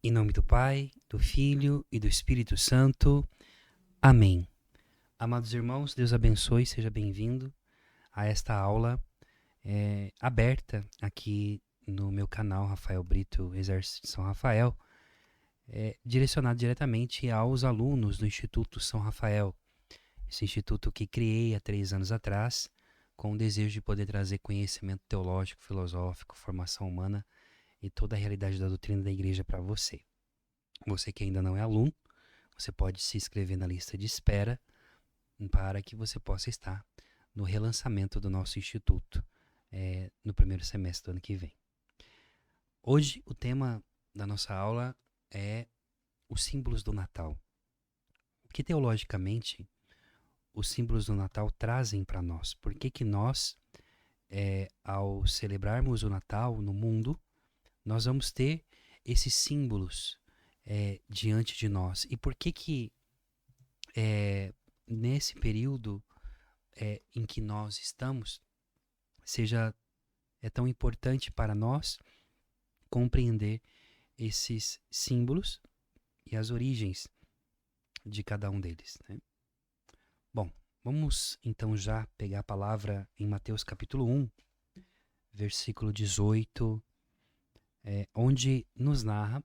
Em nome do Pai, do Filho e do Espírito Santo. Amém. Amados irmãos, Deus abençoe, seja bem-vindo a esta aula aberta aqui no meu canal Rafael Brito, Exército de São Rafael, direcionado diretamente aos alunos do Instituto São Rafael, esse instituto que criei há 3 anos atrás, com o desejo de poder trazer conhecimento teológico, filosófico, formação humana e toda a realidade da doutrina da igreja para você. Você que ainda não é aluno, você pode se inscrever na lista de espera para que você possa estar no relançamento do nosso instituto no primeiro semestre do ano que vem. Hoje, o tema da nossa aula é os símbolos do Natal. O que teologicamente os símbolos do Natal trazem para nós? Por que nós, ao celebrarmos o Natal no mundo, nós vamos ter esses símbolos diante de nós? E por que nesse período em que nós estamos, é tão importante para nós compreender esses símbolos e as origens de cada um deles, né? Bom, vamos então já pegar a palavra em Mateus capítulo 1, versículo 18, onde nos narra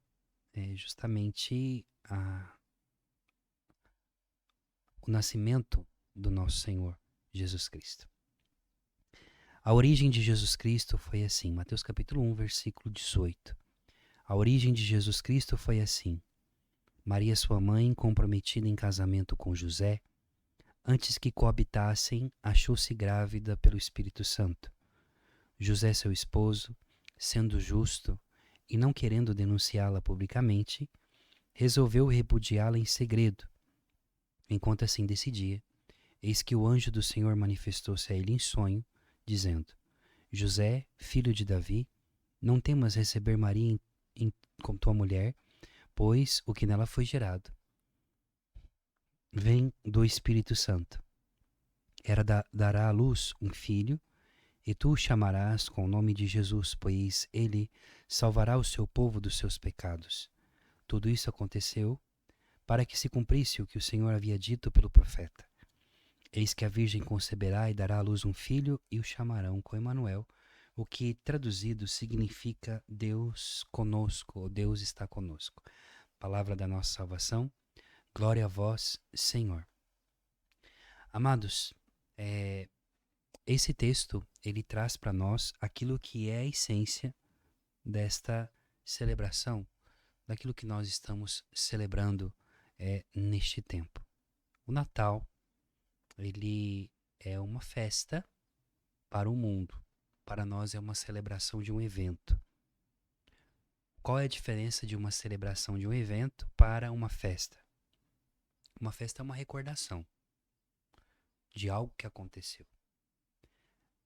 justamente o nascimento do nosso Senhor Jesus Cristo. A origem de Jesus Cristo foi assim, Mateus capítulo 1, versículo 18. A origem de Jesus Cristo foi assim: Maria, sua mãe, comprometida em casamento com José, antes que coabitassem, achou-se grávida pelo Espírito Santo. José, seu esposo, sendo justo e não querendo denunciá-la publicamente, resolveu repudiá-la em segredo. Enquanto assim decidia, eis que o anjo do Senhor manifestou-se a ele em sonho, dizendo: José, filho de Davi, não temas receber Maria como tua mulher, pois o que nela foi gerado vem do Espírito Santo. Dará à luz um filho, e tu o chamarás com o nome de Jesus, pois ele salvará o seu povo dos seus pecados. Tudo isso aconteceu para que se cumprisse o que o Senhor havia dito pelo profeta. Eis que a Virgem conceberá e dará à luz um filho, e o chamarão com Emanuel, o que traduzido significa Deus conosco, ou Deus está conosco. Palavra da nossa salvação, glória a vós, Senhor. Amados, esse texto, ele traz para nós aquilo que é a essência desta celebração, daquilo que nós estamos celebrando neste tempo. O Natal, ele é uma festa para o mundo. Para nós é uma celebração de um evento. Qual é a diferença de uma celebração de um evento para uma festa? Uma festa é uma recordação de algo que aconteceu.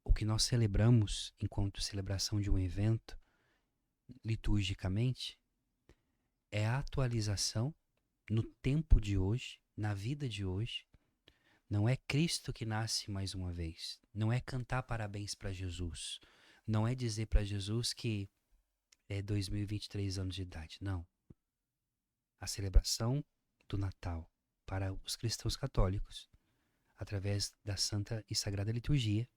O que nós celebramos enquanto celebração de um evento, liturgicamente, é a atualização no tempo de hoje, na vida de hoje. Não é Cristo que nasce mais uma vez. Não é cantar parabéns para Jesus. Não é dizer para Jesus que é 2023 anos de idade. Não. A celebração do Natal para os cristãos católicos, através da Santa e Sagrada Liturgia,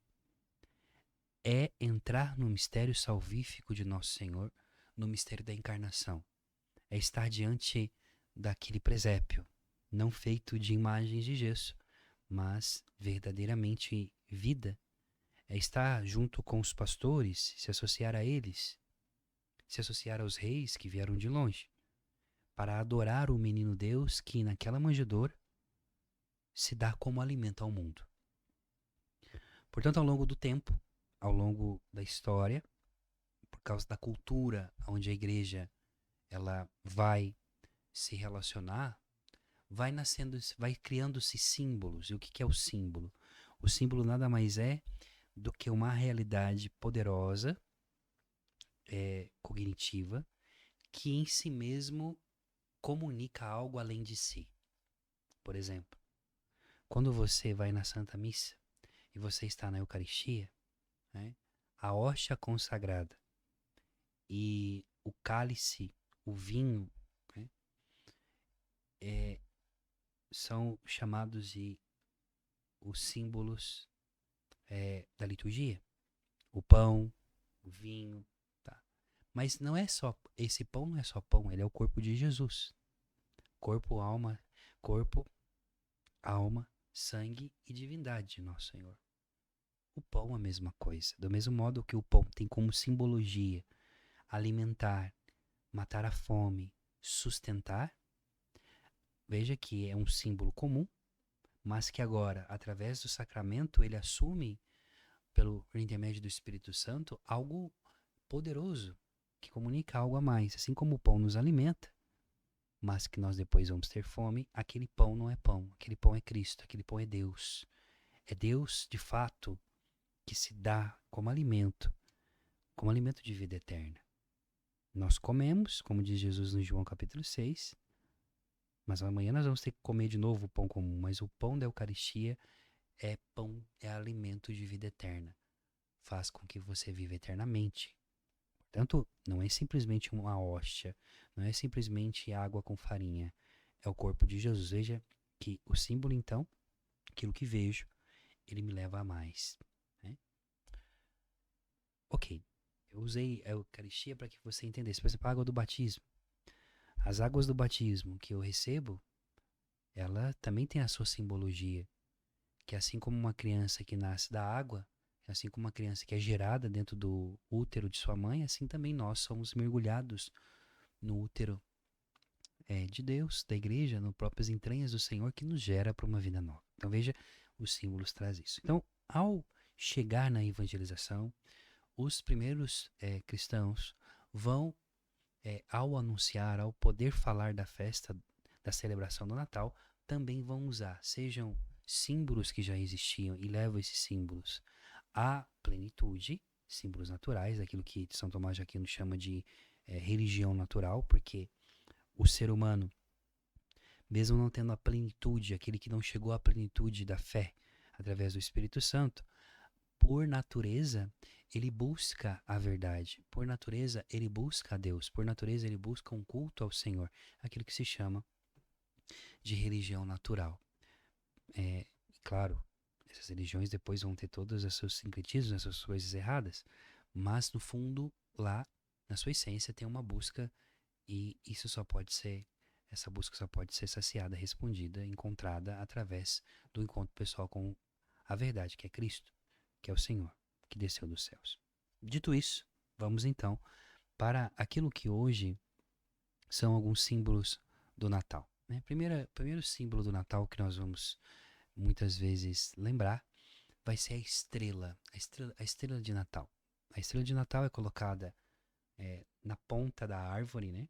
é entrar no mistério salvífico de Nosso Senhor, no mistério da encarnação. É estar diante daquele presépio, não feito de imagens de gesso, mas verdadeiramente vida. É estar junto com os pastores, se associar a eles, se associar aos reis que vieram de longe, para adorar o menino Deus que naquela manjedoura se dá como alimento ao mundo. Portanto, ao longo do tempo, ao longo da história, por causa da cultura onde a igreja ela vai se relacionar, vai criando-se símbolos. E o que é o símbolo? O símbolo nada mais é do que uma realidade poderosa, cognitiva, que em si mesmo comunica algo além de si. Por exemplo, quando você vai na Santa Missa e você está na Eucaristia, né, a hóstia consagrada e o cálice, o vinho é, são chamados de os símbolos da liturgia. O pão, o vinho, tá? Mas não é só, esse pão não é só pão, ele é o corpo de Jesus. Corpo, alma, sangue e divindade de nosso Senhor. O pão é a mesma coisa. Do mesmo modo que o pão tem como simbologia alimentar, matar a fome, sustentar, veja que é um símbolo comum, mas que agora, através do sacramento, ele assume, pelo intermédio do Espírito Santo, algo poderoso, que comunica algo a mais. Assim como o pão nos alimenta, mas que nós depois vamos ter fome, aquele pão não é pão, aquele pão é Cristo, aquele pão é Deus. É Deus, de fato, que se dá como alimento de vida eterna. Nós comemos, como diz Jesus no João capítulo 6, mas amanhã nós vamos ter que comer de novo o pão comum, mas o pão da Eucaristia é pão, é alimento de vida eterna. Faz com que você viva eternamente. Portanto, não é simplesmente uma hóstia, não é simplesmente água com farinha, é o corpo de Jesus. Veja que o símbolo, então, aquilo que vejo, ele me leva a mais. Né? Ok, eu usei a Eucaristia para que você entendesse. Por exemplo, a água do batismo. As águas do batismo que eu recebo, ela também tem a sua simbologia. Que assim como uma criança que nasce da água, assim como uma criança que é gerada dentro do útero de sua mãe, assim também nós somos mergulhados no útero de Deus, da igreja, nas próprias entranhas do Senhor, que nos gera para uma vida nova. Então veja, os símbolos trazem isso. Então, ao chegar na evangelização, os primeiros cristãos vão, ao anunciar, ao poder falar da festa, da celebração do Natal, também vão usar, sejam símbolos que já existiam e levam esses símbolos à plenitude, símbolos naturais, aquilo que São Tomás de Aquino chama de religião natural, porque o ser humano, mesmo não tendo a plenitude, aquele que não chegou à plenitude da fé através do Espírito Santo, por natureza, ele busca a verdade. Por natureza, ele busca a Deus. Por natureza, ele busca um culto ao Senhor. Aquilo que se chama de religião natural. Claro, essas religiões depois vão ter todos os seus sincretismos, as suas coisas erradas, mas no fundo, lá, na sua essência, tem uma busca e essa busca só pode ser saciada, respondida, encontrada através do encontro pessoal com a verdade, que é Cristo, que é o Senhor, que desceu dos céus. Dito isso, vamos então para aquilo que hoje são alguns símbolos do Natal. Né? Primeiro símbolo do Natal que nós vamos muitas vezes lembrar vai ser a estrela de Natal. A estrela de Natal é colocada na ponta da árvore, né?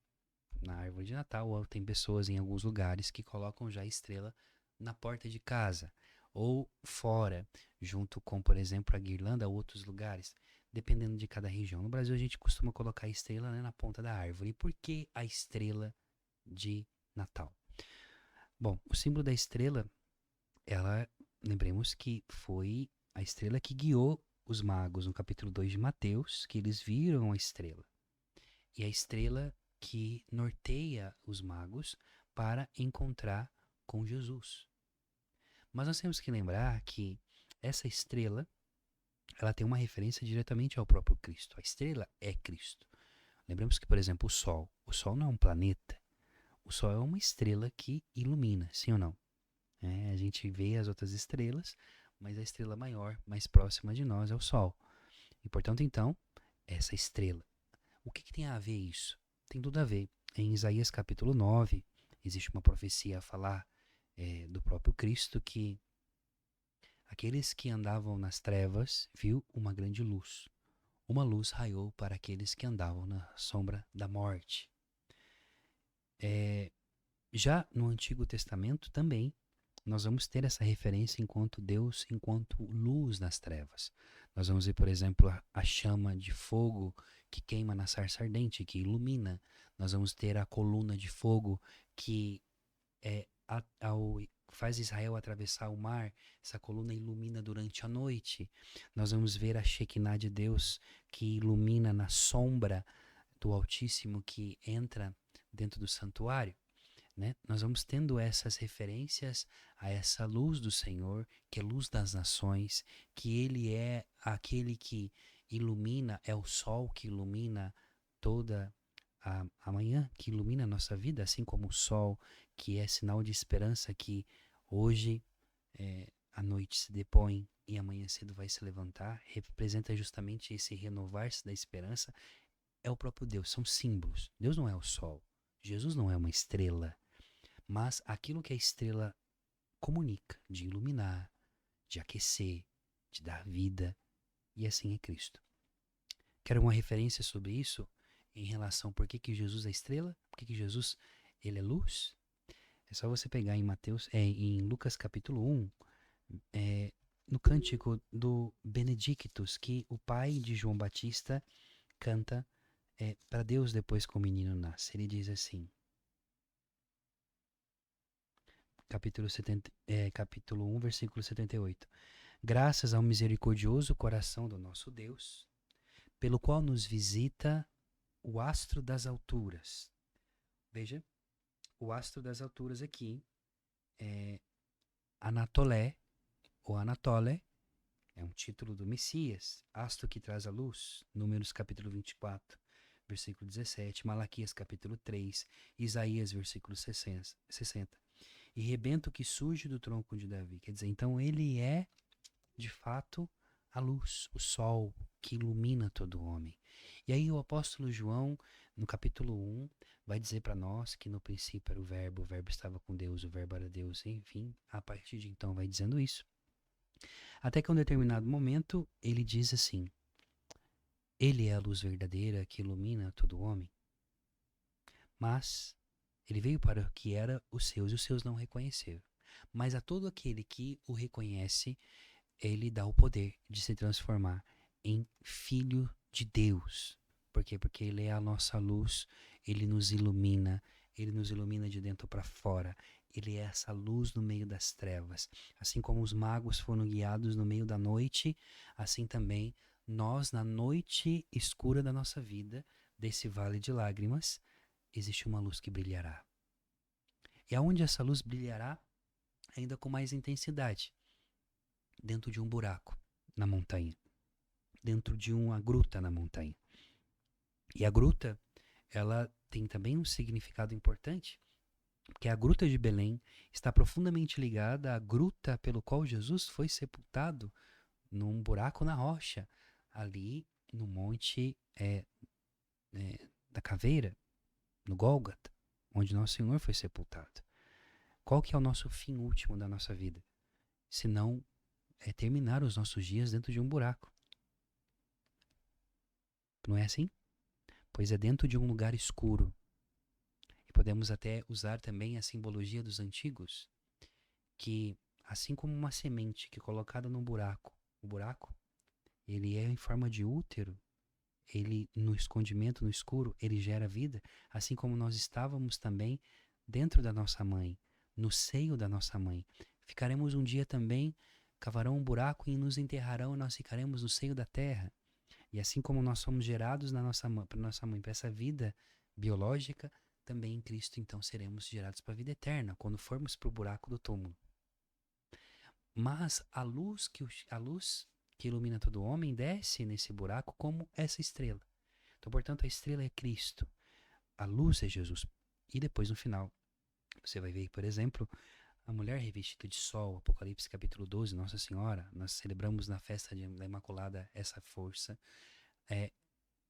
Na árvore de Natal, ou tem pessoas em alguns lugares que colocam já a estrela na porta de casa ou fora, junto com, por exemplo, a guirlanda ou outros lugares, dependendo de cada região. No Brasil a gente costuma colocar a estrela, né, na ponta da árvore. E por que a estrela de Natal? Bom, o símbolo da estrela, lembremos que foi a estrela que guiou os magos no capítulo 2 de Mateus, que eles viram a estrela. E a estrela que norteia os magos para encontrar com Jesus. Mas nós temos que lembrar que essa estrela, ela tem uma referência diretamente ao próprio Cristo. A estrela é Cristo. Lembremos que, por exemplo, o Sol não é um planeta. O Sol é uma estrela que ilumina, sim ou não? A gente vê as outras estrelas, mas a estrela maior, mais próxima de nós, é o Sol. E, portanto, então, essa estrela. O que tem a ver isso? Tem tudo a ver. Em Isaías capítulo 9, existe uma profecia a falar do próprio Cristo, que aqueles que andavam nas trevas viu uma grande luz. Uma luz raiou para aqueles que andavam na sombra da morte. Já no Antigo Testamento também, nós vamos ter essa referência enquanto Deus, enquanto luz nas trevas. Nós vamos ver, por exemplo, a chama de fogo que queima na sarça ardente, que ilumina. Nós vamos ter a coluna de fogo que faz Israel atravessar o mar. Essa coluna ilumina durante a noite. Nós vamos ver a Shekinah de Deus que ilumina na sombra do Altíssimo que entra dentro do santuário. né? Nós vamos tendo essas referências a essa luz do Senhor, que é luz das nações, que Ele é aquele que ilumina, é o sol que ilumina toda a manhã, que ilumina a nossa vida, assim como o sol, que é sinal de esperança, que hoje a noite se depõe e amanhã cedo vai se levantar, representa justamente esse renovar-se da esperança, é o próprio Deus, são símbolos. Deus não é o sol, Jesus não é uma estrela, mas aquilo que a estrela comunica, de iluminar, de aquecer, de dar vida, e assim é Cristo. Quero uma referência sobre isso em relação por que Jesus é estrela, por que Jesus ele é luz. É só você pegar em em Lucas capítulo 1, no cântico do Benedictus, que o pai de João Batista canta para Deus depois que o menino nasce. Ele diz assim, capítulo 1, versículo 78. Graças ao misericordioso coração do nosso Deus, pelo qual nos visita o astro das alturas. Veja, o astro das alturas aqui é Anatolé, ou Anatole, é um título do Messias, astro que traz a luz, Números capítulo 24, versículo 17, Malaquias capítulo 3, Isaías versículo 60. E rebento que surge do tronco de Davi. Quer dizer, então ele é, de fato, a luz, o sol que ilumina todo homem. E aí o apóstolo João, no capítulo 1, vai dizer para nós que no princípio era o verbo estava com Deus, o verbo era Deus, enfim, a partir de então vai dizendo isso. Até que em um determinado momento ele diz assim, ele é a luz verdadeira que ilumina todo homem, mas ele veio para o que era os seus e os seus não reconheceram. Mas a todo aquele que o reconhece, ele dá o poder de se transformar em filho de Deus. Por quê? Porque ele é a nossa luz, ele nos ilumina de dentro para fora. Ele é essa luz no meio das trevas. Assim como os magos foram guiados no meio da noite, assim também nós, na noite escura da nossa vida, desse vale de lágrimas, existe uma luz que brilhará. E aonde essa luz brilhará? Ainda com mais intensidade. Dentro de um buraco na montanha. Dentro de uma gruta na montanha. E a gruta, ela tem também um significado importante, porque a gruta de Belém está profundamente ligada à gruta pelo qual Jesus foi sepultado num buraco na rocha, ali no monte da Caveira, no Gólgota, onde Nosso Senhor foi sepultado. Qual que é o nosso fim último da nossa vida? Senão terminar os nossos dias dentro de um buraco. Não é assim? Pois é dentro de um lugar escuro. E podemos até usar também a simbologia dos antigos, que assim como uma semente que é colocada num buraco, o buraco, ele é em forma de útero, ele no escondimento, no escuro, ele gera vida, assim como nós estávamos também dentro da nossa mãe, no seio da nossa mãe. Ficaremos um dia também, cavarão um buraco e nos enterrarão e nós ficaremos no seio da terra. E assim como nós somos gerados na nossa mãe, para essa vida biológica, também em Cristo então seremos gerados para a vida eterna, quando formos para o buraco do túmulo. Mas a luz que ilumina todo homem desce nesse buraco como essa estrela. Então, portanto, a estrela é Cristo, a luz é Jesus. E depois, no final, você vai ver, por exemplo, a mulher revestida de sol, Apocalipse capítulo 12, Nossa Senhora, nós celebramos na festa da Imaculada essa força,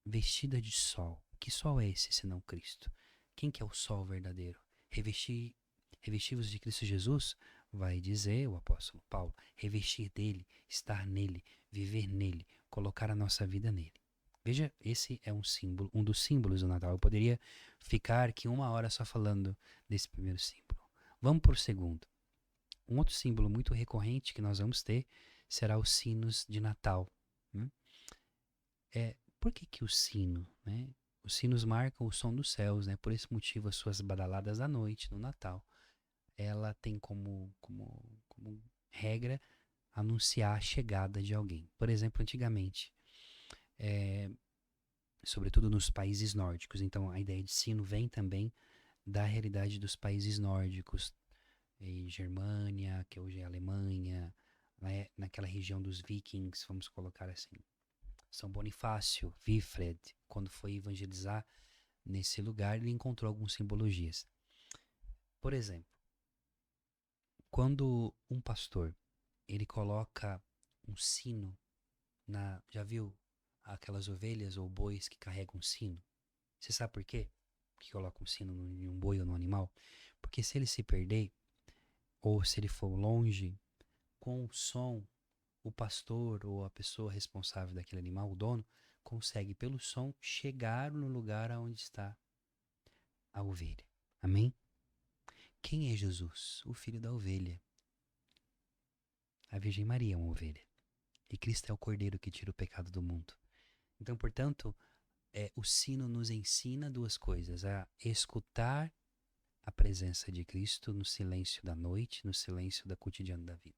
vestida de sol. Que sol é esse, senão Cristo? Quem que é o sol verdadeiro? Revesti-vos de Cristo Jesus, vai dizer o apóstolo Paulo, revestir dele, estar nele, viver nele, colocar a nossa vida nele. Veja, esse é um símbolo, um dos símbolos do Natal. Eu poderia ficar aqui 1 hora só falando desse primeiro símbolo. Vamos para o segundo. Um outro símbolo muito recorrente que nós vamos ter será os sinos de Natal. Por que o sino, né? Os sinos marcam o som dos céus, né? Por esse motivo, as suas badaladas da noite, no Natal, ela tem como regra anunciar a chegada de alguém. Por exemplo, antigamente, sobretudo nos países nórdicos, então a ideia de sino vem também da realidade dos países nórdicos, Germânia, que hoje é Alemanha, né, naquela região dos vikings, vamos colocar assim. São Bonifácio, Wilfred, quando foi evangelizar nesse lugar, ele encontrou algumas simbologias. Por exemplo, quando um pastor ele coloca um sino já viu aquelas ovelhas ou bois que carregam um sino? Você sabe por quê? Que coloca um sino em um boi ou no animal? Porque se ele se perder, ou se ele for longe, com o som, o pastor ou a pessoa responsável daquele animal, o dono, consegue pelo som chegar no lugar onde está a ovelha. Amém? Quem é Jesus? O filho da ovelha. A Virgem Maria é uma ovelha. E Cristo é o cordeiro que tira o pecado do mundo. Então, portanto, o sino nos ensina duas coisas: a escutar a presença de Cristo no silêncio da noite, no silêncio da cotidiano da vida.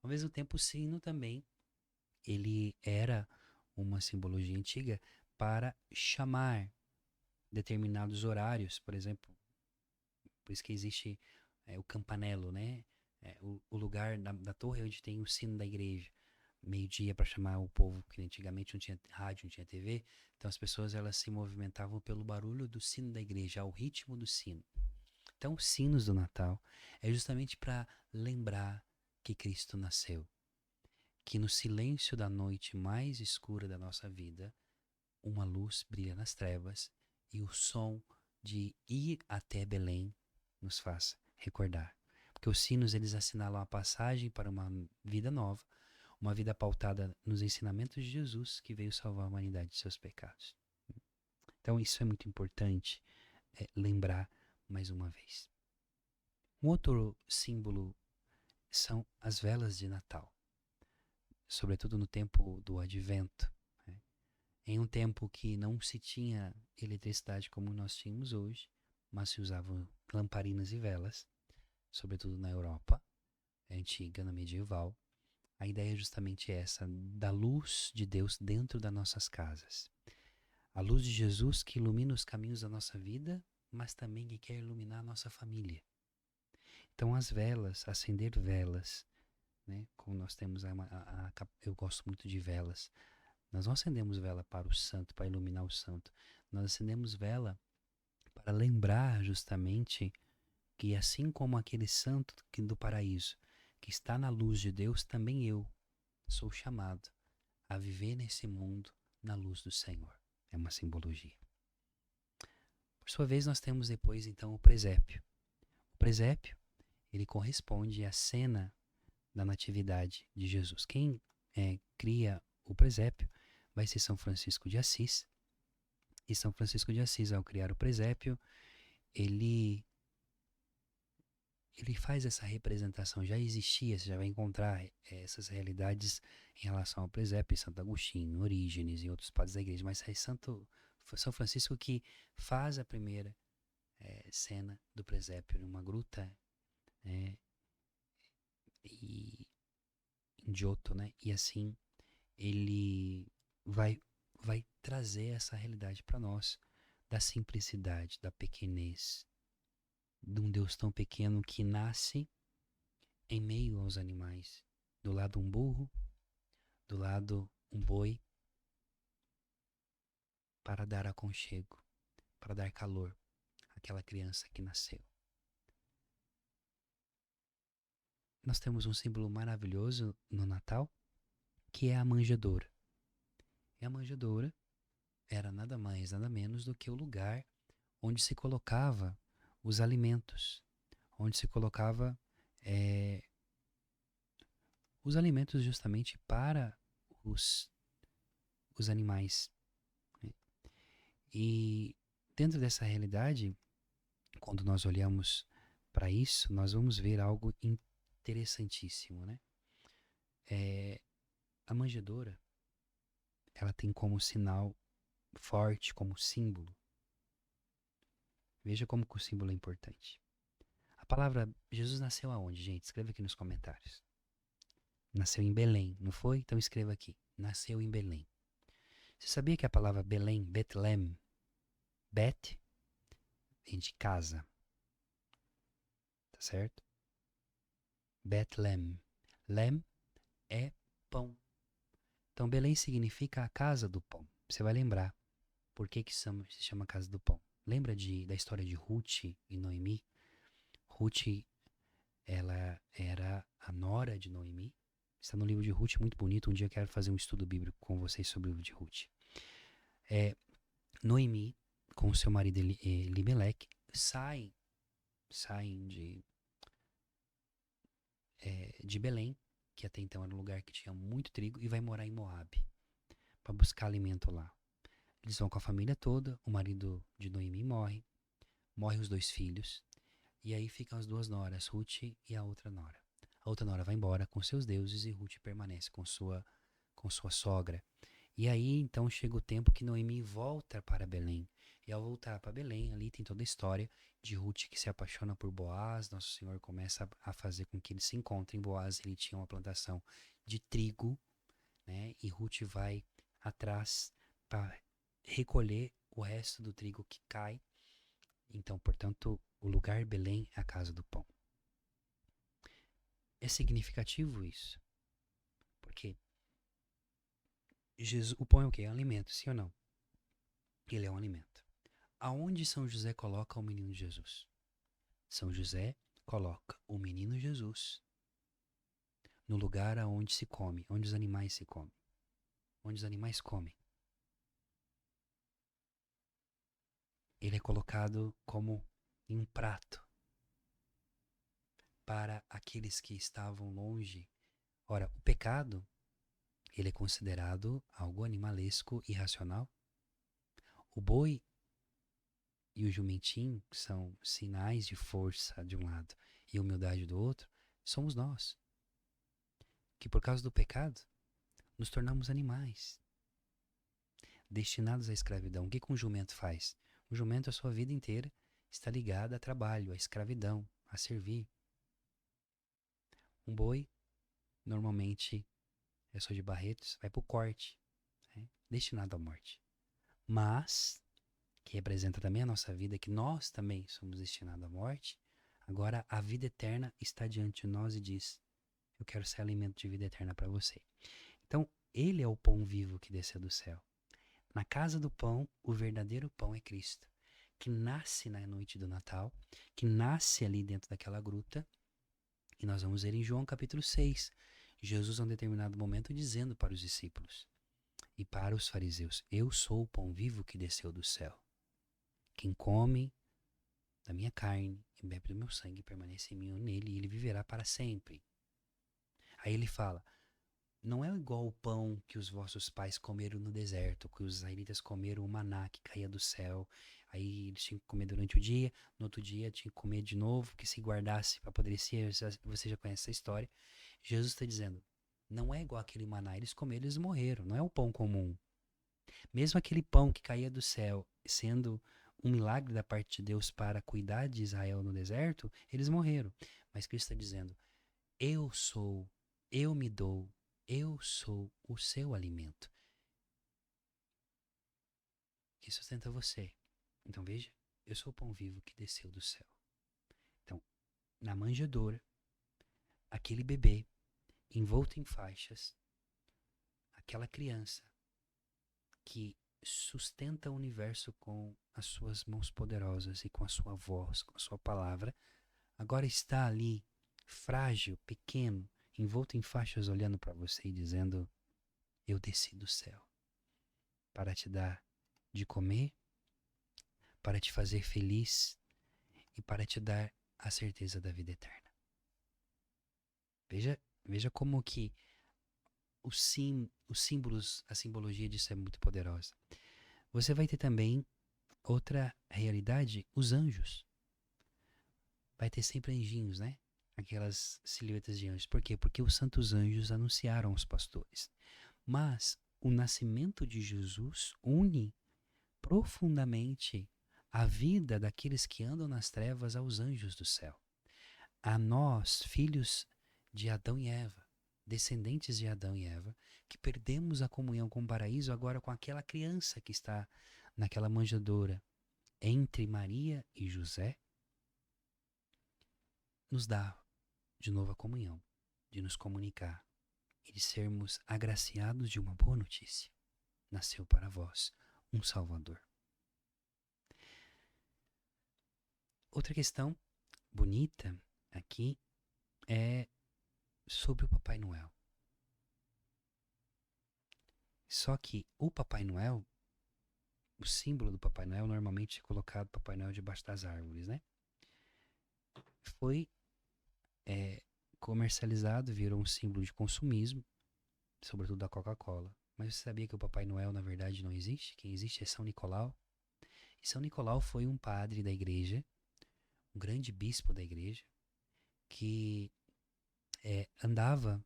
Ao mesmo tempo, o sino também, ele era uma simbologia antiga para chamar determinados horários, por exemplo, por isso que existe o campanello, né? O lugar da torre onde tem o sino da igreja. Meio-dia para chamar o povo, que antigamente não tinha rádio, não tinha TV. Então as pessoas elas se movimentavam pelo barulho do sino da igreja, ao ritmo do sino. Então os sinos do Natal é justamente para lembrar que Cristo nasceu. Que no silêncio da noite mais escura da nossa vida, uma luz brilha nas trevas e o som de ir até Belém nos faz recordar. Porque os sinos eles assinalam a passagem para uma vida nova, uma vida pautada nos ensinamentos de Jesus que veio salvar a humanidade de seus pecados. Então isso é muito importante lembrar mais uma vez. Um outro símbolo são as velas de Natal, sobretudo no tempo do Advento. Né? Em um tempo que não se tinha eletricidade como nós tínhamos hoje, mas se usavam lamparinas e velas, sobretudo na Europa antiga, na medieval. A ideia é justamente essa, da luz de Deus dentro das nossas casas. A luz de Jesus que ilumina os caminhos da nossa vida, mas também que quer iluminar a nossa família. Então as velas, acender velas, né? Como nós temos eu gosto muito de velas. Nós não acendemos vela para o santo, para iluminar o santo. Nós acendemos vela para lembrar justamente que assim como aquele santo do paraíso que está na luz de Deus, também eu sou chamado a viver nesse mundo na luz do Senhor. É uma simbologia. Por sua vez, nós temos depois então o presépio. O presépio, ele corresponde à cena da natividade de Jesus. Quem cria o presépio vai ser São Francisco de Assis. E São Francisco de Assis, ao criar o presépio, ele faz essa representação. Já existia, você já vai encontrar essas realidades em relação ao presépio em Santo Agostinho, Orígenes e outros padres da igreja, mas é São Francisco que faz a primeira cena do presépio numa gruta em Giotto, né? E assim ele vai trazer essa realidade para nós da simplicidade, da pequenez, de um Deus tão pequeno que nasce em meio aos animais. Do lado um burro, do lado um boi, para dar aconchego, para dar calor àquela criança que nasceu. Nós temos um símbolo maravilhoso no Natal, que é a manjedoura. E a manjedoura era nada mais, nada menos do que o lugar onde se colocava os alimentos, onde se colocava os alimentos justamente para os animais. Né? E dentro dessa realidade, quando nós olhamos para isso, nós vamos ver algo interessantíssimo, né? A manjedoura, ela tem como sinal forte, como símbolo. Veja como que o símbolo é importante. A palavra Jesus nasceu aonde, gente? Escreva aqui nos comentários. Nasceu em Belém, não foi? Então escreva aqui. Nasceu em Belém. Você sabia que a palavra Belém, Betlém, Bet, Vem de casa, tá certo? Bethlehem. Lem é pão. Então Belém significa a casa do pão. Você vai lembrar por que se chama casa do pão. Lembra da história de Ruth e Noemi? Ruth, ela era a nora de Noemi. Está no livro de Ruth, muito bonito. Um dia eu quero fazer um estudo bíblico com vocês sobre o livro de Ruth. Noemi, com seu marido Elimelec, saem de Belém, que até então era um lugar que tinha muito trigo, e vai morar em Moabe, para buscar alimento lá. Eles vão com a família toda, o marido de Noemi morre os 2 filhos, e aí ficam as 2 noras, Ruth e a outra nora. A outra nora vai embora com seus deuses e Ruth permanece com sua sogra. E aí então chega o tempo que Noemi volta para Belém. E ao voltar para Belém, ali tem toda a história de Ruth que se apaixona por Boaz. Nosso Senhor começa a fazer com que eles se encontrem. Boaz, ele tinha uma plantação de trigo, né? E Ruth vai atrás para recolher o resto do trigo que cai. Então, portanto, o lugar Belém é a casa do pão. É significativo isso. Porque o pão é o quê? É um alimento, sim ou não? Ele é um alimento. Aonde São José coloca o menino Jesus? São José coloca o menino Jesus no lugar aonde se come, onde os animais se comem. Onde os animais comem. Ele é colocado como em um prato para aqueles que estavam longe. Ora, o pecado, ele é considerado algo animalesco, irracional. O boi e o jumentinho, que são sinais de força de um lado e humildade do outro, somos nós. Que por causa do pecado, nos tornamos animais, destinados à escravidão. O que um jumento faz? O jumento, a sua vida inteira, está ligado a trabalho, a escravidão, a servir. Um boi, normalmente, eu sou de Barretos, vai para o corte, né? Destinado à morte. Mas, que representa também a nossa vida, que nós também somos destinados à morte, agora a vida eterna está diante de nós e diz: eu quero ser alimento de vida eterna para você. Então, ele é o pão vivo que desceu do céu. Na casa do pão, o verdadeiro pão é Cristo, que nasce na noite do Natal, que nasce ali dentro daquela gruta. E nós vamos ver em João capítulo 6, Jesus, a um determinado momento, dizendo para os discípulos e para os fariseus: eu sou o pão vivo que desceu do céu. Quem come da minha carne e bebe do meu sangue permanece em mim ou nele, e ele viverá para sempre. Aí ele fala: não é igual o pão que os vossos pais comeram no deserto, que os israelitas comeram o maná que caía do céu. Aí eles tinham que comer durante o dia, no outro dia tinham que comer de novo, que se guardasse para apodrecer. Você já conhece essa história. Jesus está dizendo: não é igual aquele maná, eles comeram, eles morreram, não é o pão comum. Mesmo aquele pão que caía do céu, sendo um milagre da parte de Deus para cuidar de Israel no deserto, eles morreram. Mas Cristo está dizendo: eu sou, eu me dou, eu sou o seu alimento, que sustenta você. Então veja, eu sou o pão vivo que desceu do céu. Então, na manjedoura, aquele bebê envolto em faixas, aquela criança que sustenta o universo com as suas mãos poderosas e com a sua voz, com a sua palavra, agora está ali, frágil, pequeno, envolto em faixas, olhando para você e dizendo: eu desci do céu para te dar de comer, para te fazer feliz e para te dar a certeza da vida eterna. Veja como que os símbolos, a simbologia disso é muito poderosa. Você vai ter também outra realidade, os anjos. Vai ter sempre anjinhos, né? Aquelas silhuetas de anjos. Por quê? Porque os santos anjos anunciaram aos pastores. Mas o nascimento de Jesus une profundamente a vida daqueles que andam nas trevas aos anjos do céu. A nós, filhos de Adão e Eva, descendentes de Adão e Eva, que perdemos a comunhão com o paraíso agora com aquela criança que está naquela manjedoura, entre Maria e José, nos dá de novo a comunhão, de nos comunicar e de sermos agraciados de uma boa notícia. Nasceu para vós um Salvador. Outra questão bonita aqui é sobre o Papai Noel. Só que o Papai Noel, o símbolo do Papai Noel, normalmente é colocado Papai Noel debaixo das árvores, né? Foi comercializado, virou um símbolo de consumismo, sobretudo da Coca-Cola. Mas você sabia que o Papai Noel, na verdade, não existe? Quem existe é São Nicolau. E São Nicolau foi um padre da igreja, um grande bispo da igreja, que andava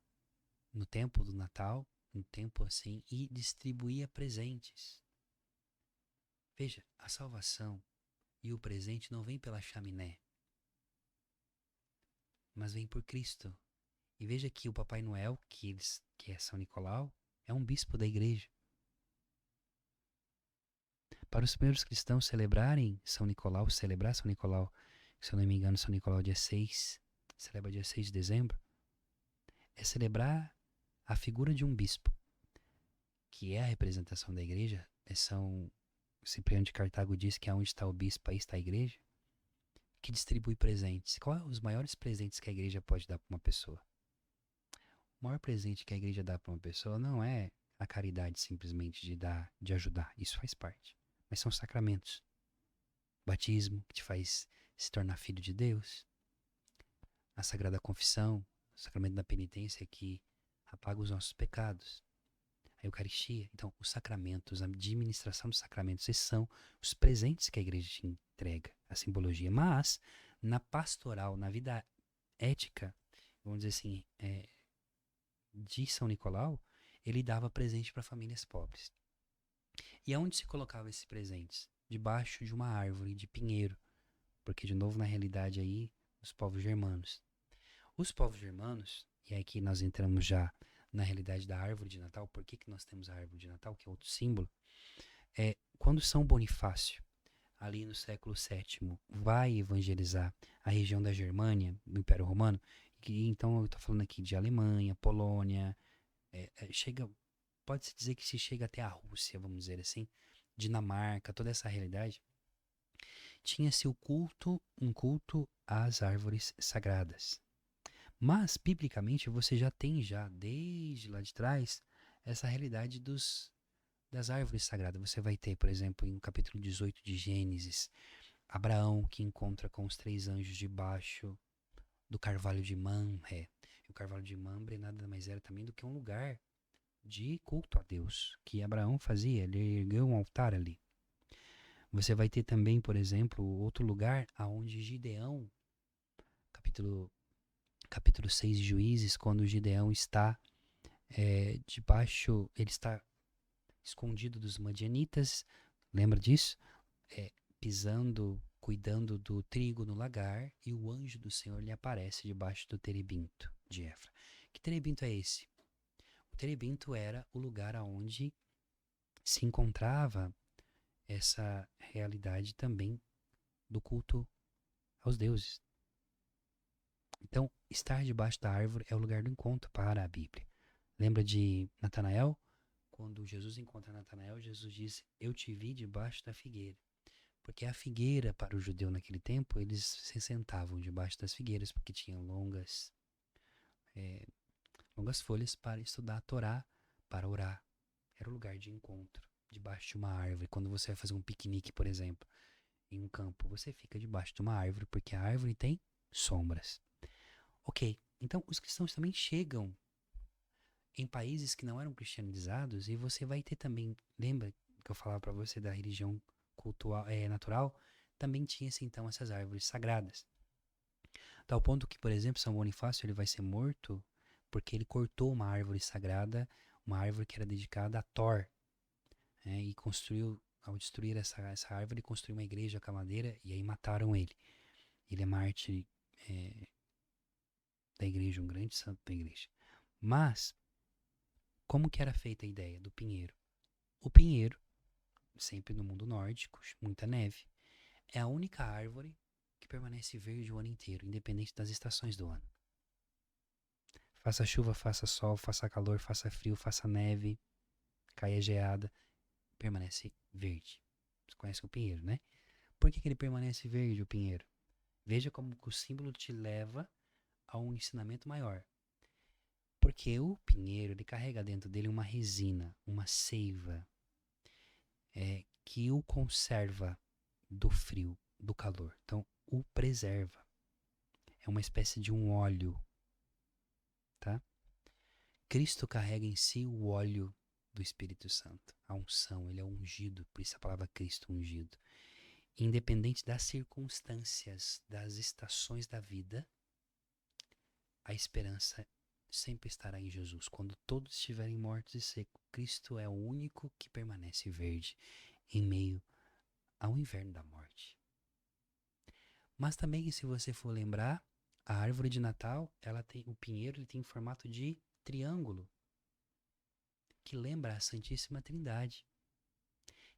no tempo do Natal, no tempo assim, e distribuía presentes. Veja, a salvação e o presente não vem pela chaminé, mas vem por Cristo. E veja que o Papai Noel, que é São Nicolau, é um bispo da igreja. Para os primeiros cristãos celebrar São Nicolau, se eu não me engano, São Nicolau dia 6, celebra dia 6 de dezembro, é celebrar a figura de um bispo, que é a representação da igreja. São Cipriano de Cartago diz que aonde está o bispo, aí está a igreja, que distribui presentes. Quais são os maiores presentes que a igreja pode dar para uma pessoa? O maior presente que a igreja dá para uma pessoa não é a caridade simplesmente de dar, de ajudar, isso faz parte, mas são sacramentos. Batismo, que te faz se tornar filho de Deus, a Sagrada Confissão, o sacramento da penitência que apaga os nossos pecados, a Eucaristia. Então, os sacramentos, a administração dos sacramentos, esses são os presentes que a igreja te entrega, a simbologia. Mas, na pastoral, na vida ética, vamos dizer assim, de São Nicolau, ele dava presente para famílias pobres. E aonde se colocava esses presentes? Debaixo de uma árvore de pinheiro, porque, de novo, na realidade aí, os povos germanos. Os povos germanos, e aqui nós entramos já na realidade da árvore de Natal. Por que nós temos a árvore de Natal, que é outro símbolo? Quando São Bonifácio, ali no século VII, vai evangelizar a região da Germânia, do Império Romano, que então eu estou falando aqui de Alemanha, Polônia, pode-se dizer que se chega até a Rússia, vamos dizer assim, Dinamarca, toda essa realidade, tinha-se um culto às árvores sagradas. Mas, biblicamente, você já tem desde lá de trás, essa realidade das árvores sagradas. Você vai ter, por exemplo, em capítulo 18 de Gênesis, Abraão que encontra com os 3 anjos debaixo do carvalho de Mamre. E o carvalho de Mamre nada mais era também do que um lugar de culto a Deus, que Abraão fazia, ele ergueu um altar ali. Você vai ter também, por exemplo, outro lugar aonde Gideão, capítulo 6 de Juízes, quando Gideão está ele está escondido dos madianitas, lembra disso? Pisando, cuidando do trigo no lagar, e o anjo do Senhor lhe aparece debaixo do terebinto de Efra. Que terebinto é esse? O terebinto era o lugar onde se encontrava essa realidade também do culto aos deuses. Então, estar debaixo da árvore é o lugar do encontro para a Bíblia. Lembra de Natanael? Quando Jesus encontra Natanael, Jesus diz: eu te vi debaixo da figueira. Porque a figueira, para o judeu naquele tempo, eles se sentavam debaixo das figueiras, porque tinham longas folhas para estudar a Torá, para orar. Era o lugar de encontro, debaixo de uma árvore. Quando você vai fazer um piquenique, por exemplo, em um campo, você fica debaixo de uma árvore, porque a árvore tem sombras. Ok, então os cristãos também chegam em países que não eram cristianizados, e você vai ter também, lembra que eu falava para você da religião cultural, natural, também tinha-se então essas árvores sagradas. Tal ponto que, por exemplo, São Bonifácio ele vai ser morto porque ele cortou uma árvore sagrada, uma árvore que era dedicada a Thor, e construiu, ao destruir essa árvore, construiu uma igreja com a madeira, e aí mataram ele. Ele é mártir da igreja, um grande santo da igreja. Mas, como que era feita a ideia do pinheiro? O pinheiro, sempre no mundo nórdico, muita neve. É a única árvore que permanece verde o ano inteiro, independente das estações do ano. Faça chuva, faça sol, faça calor, faça frio, faça neve, caia geada, permanece verde. Você conhece o pinheiro, né? Por que ele permanece verde, o pinheiro? Veja como o símbolo te leva a um ensinamento maior. Porque o pinheiro, ele carrega dentro dele uma resina, uma seiva, que o conserva do frio, do calor. Então, o preserva. É uma espécie de um óleo, tá? Cristo carrega em si o óleo do Espírito Santo, a unção, ele é ungido, por isso a palavra Cristo ungido. Independente das circunstâncias, das estações da vida, a esperança sempre estará em Jesus. Quando todos estiverem mortos e secos, Cristo é o único que permanece verde em meio ao inverno da morte. Mas também, se você for lembrar, a árvore de Natal, o pinheiro, ele tem formato de triângulo, que lembra a Santíssima Trindade.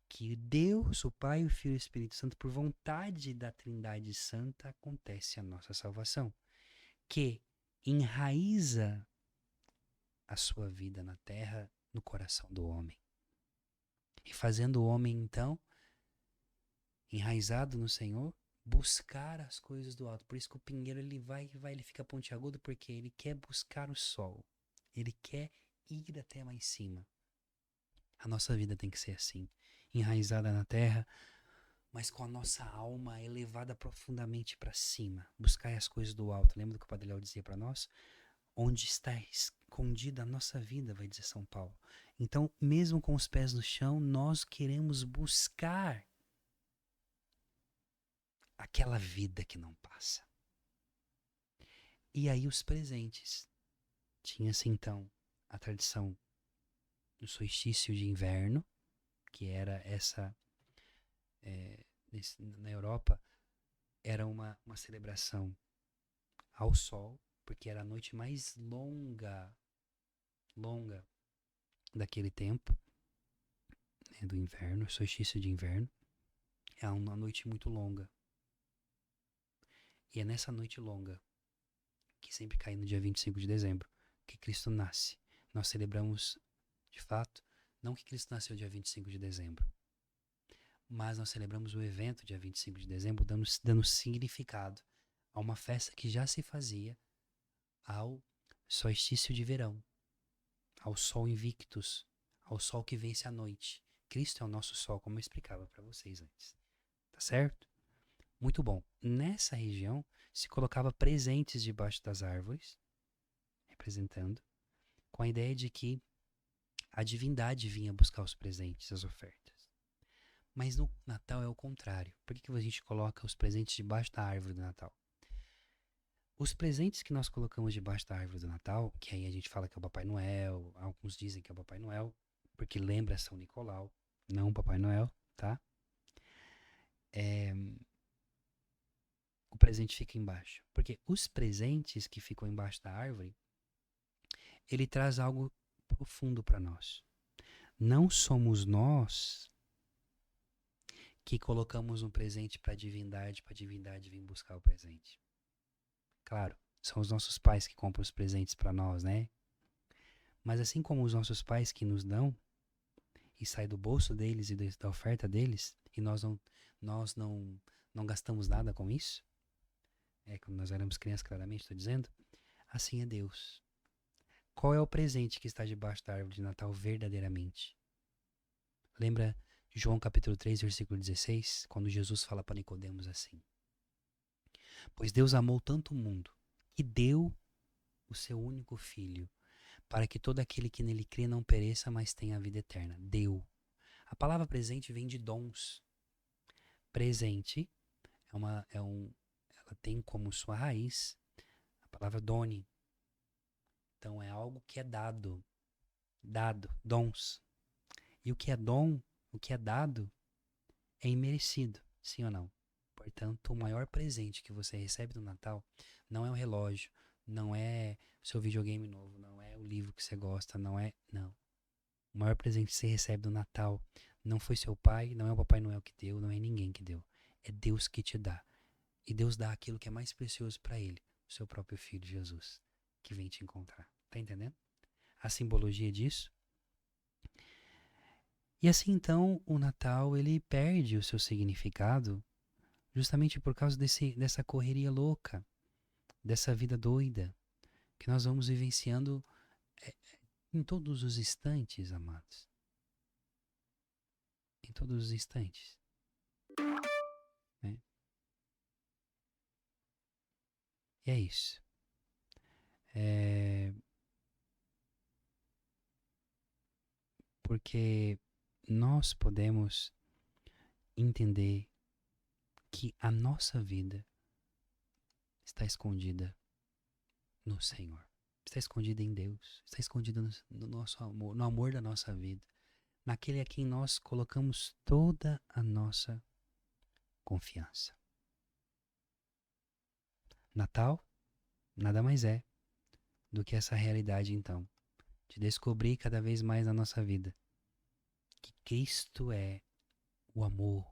Que Deus, o Pai, o Filho e o Espírito Santo, por vontade da Trindade Santa, acontece a nossa salvação. Que enraiza a sua vida na terra, no coração do homem. E fazendo o homem, então, enraizado no Senhor, buscar as coisas do alto. Por isso que o pinheiro ele fica pontiagudo, porque ele quer buscar o sol. Ele quer ir até lá em cima. A nossa vida tem que ser assim, enraizada na terra, mas com a nossa alma elevada profundamente para cima. Buscar as coisas do alto. Lembra do que o Padre Léo dizia para nós? Onde está escondida a nossa vida, vai dizer São Paulo. Então, mesmo com os pés no chão, nós queremos buscar aquela vida que não passa. E aí os presentes. Tinha-se então a tradição do solstício de inverno, que era na Europa, era uma celebração ao sol, porque era a noite mais longa daquele tempo, né, do inverno, solstício de inverno. É uma noite muito longa. E é nessa noite longa, que sempre cai no dia 25 de dezembro, que Cristo nasce. Nós celebramos, de fato, não que Cristo nasceu dia 25 de dezembro, mas nós celebramos o evento dia 25 de dezembro, dando significado a uma festa que já se fazia ao solstício de verão, ao sol invictus, ao sol que vence a noite. Cristo é o nosso sol, como eu explicava para vocês antes. Tá certo? Muito bom. Nessa região se colocava presentes debaixo das árvores, representando, com a ideia de que a divindade vinha buscar os presentes, as ofertas. Mas no Natal é o contrário. Por que a gente coloca os presentes debaixo da árvore do Natal? Os presentes que nós colocamos debaixo da árvore do Natal, que aí a gente fala que é o Papai Noel, alguns dizem que é o Papai Noel, porque lembra São Nicolau, não o Papai Noel, tá? O presente fica embaixo. Porque os presentes que ficam embaixo da árvore, ele traz algo profundo para nós. Não somos nós que colocamos um presente para a divindade vir buscar o presente. Claro, são os nossos pais que compram os presentes para nós, né? Mas assim como os nossos pais que nos dão, e sai do bolso deles e da oferta deles, e nós não gastamos nada com isso, quando nós éramos crianças, claramente estou dizendo, assim é Deus. Qual é o presente que está debaixo da árvore de Natal verdadeiramente? Lembra João capítulo 3, versículo 16, quando Jesus fala para Nicodemos assim: pois Deus amou tanto o mundo, que deu o seu único filho, para que todo aquele que nele crê não pereça, mas tenha a vida eterna. Deu. A palavra presente vem de dons. Presente ela tem como sua raiz a palavra doni. Então é algo que é dado, dons. E o que é dom, o que é dado, é imerecido, sim ou não? Portanto, o maior presente que você recebe no Natal não é um relógio, não é o seu videogame novo, não é o livro que você gosta, não. O maior presente que você recebe no Natal não foi seu pai, não é o Papai Noel que deu, não é ninguém que deu. É Deus que te dá. E Deus dá aquilo que é mais precioso para ele, o seu próprio Filho Jesus, que vem te encontrar. Tá entendendo? A simbologia disso. E assim então o Natal ele perde o seu significado justamente por causa dessa correria louca, dessa vida doida que nós vamos vivenciando em todos os instantes, amados. Em todos os instantes. Né? E é isso. Porque nós podemos entender que a nossa vida está escondida no Senhor. Está escondida em Deus. Está escondida no nosso amor, no amor da nossa vida. Naquele a quem nós colocamos toda a nossa confiança. Natal nada mais é do que essa realidade, então, de descobrir cada vez mais na nossa vida que Cristo é o amor,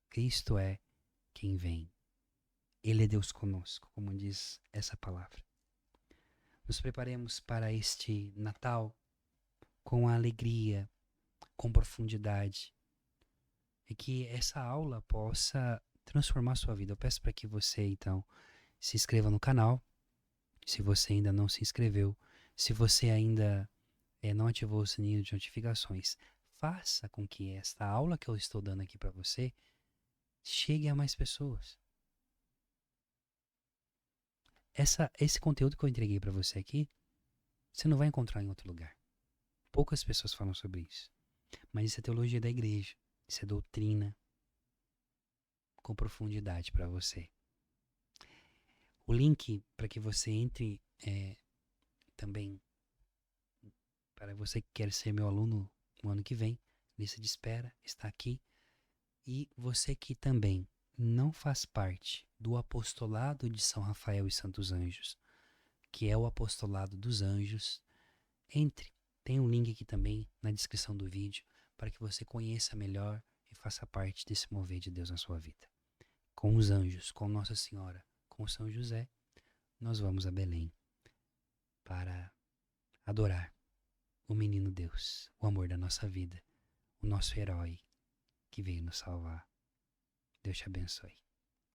Cristo é quem vem. Ele é Deus conosco, como diz essa palavra. Nos preparemos para este Natal com alegria, com profundidade, e que essa aula possa transformar a sua vida. Eu peço para que você, então, se inscreva no canal, se você ainda não se inscreveu, se você ainda não ativou o sininho de notificações, faça com que esta aula que eu estou dando aqui para você chegue a mais pessoas. Esse conteúdo que eu entreguei para você aqui, você não vai encontrar em outro lugar. Poucas pessoas falam sobre isso. Mas isso é teologia da igreja. Isso é doutrina com profundidade para você. O link para que você entre também, para você que quer ser meu aluno no ano que vem, lista de espera, está aqui. E você que também não faz parte do apostolado de São Rafael e Santos Anjos, que é o apostolado dos anjos, entre. Tem um link aqui também na descrição do vídeo para que você conheça melhor e faça parte desse mover de Deus na sua vida. Com os anjos, com Nossa Senhora, com São José, nós vamos a Belém para adorar o menino Deus, o amor da nossa vida, o nosso herói que veio nos salvar. Deus te abençoe.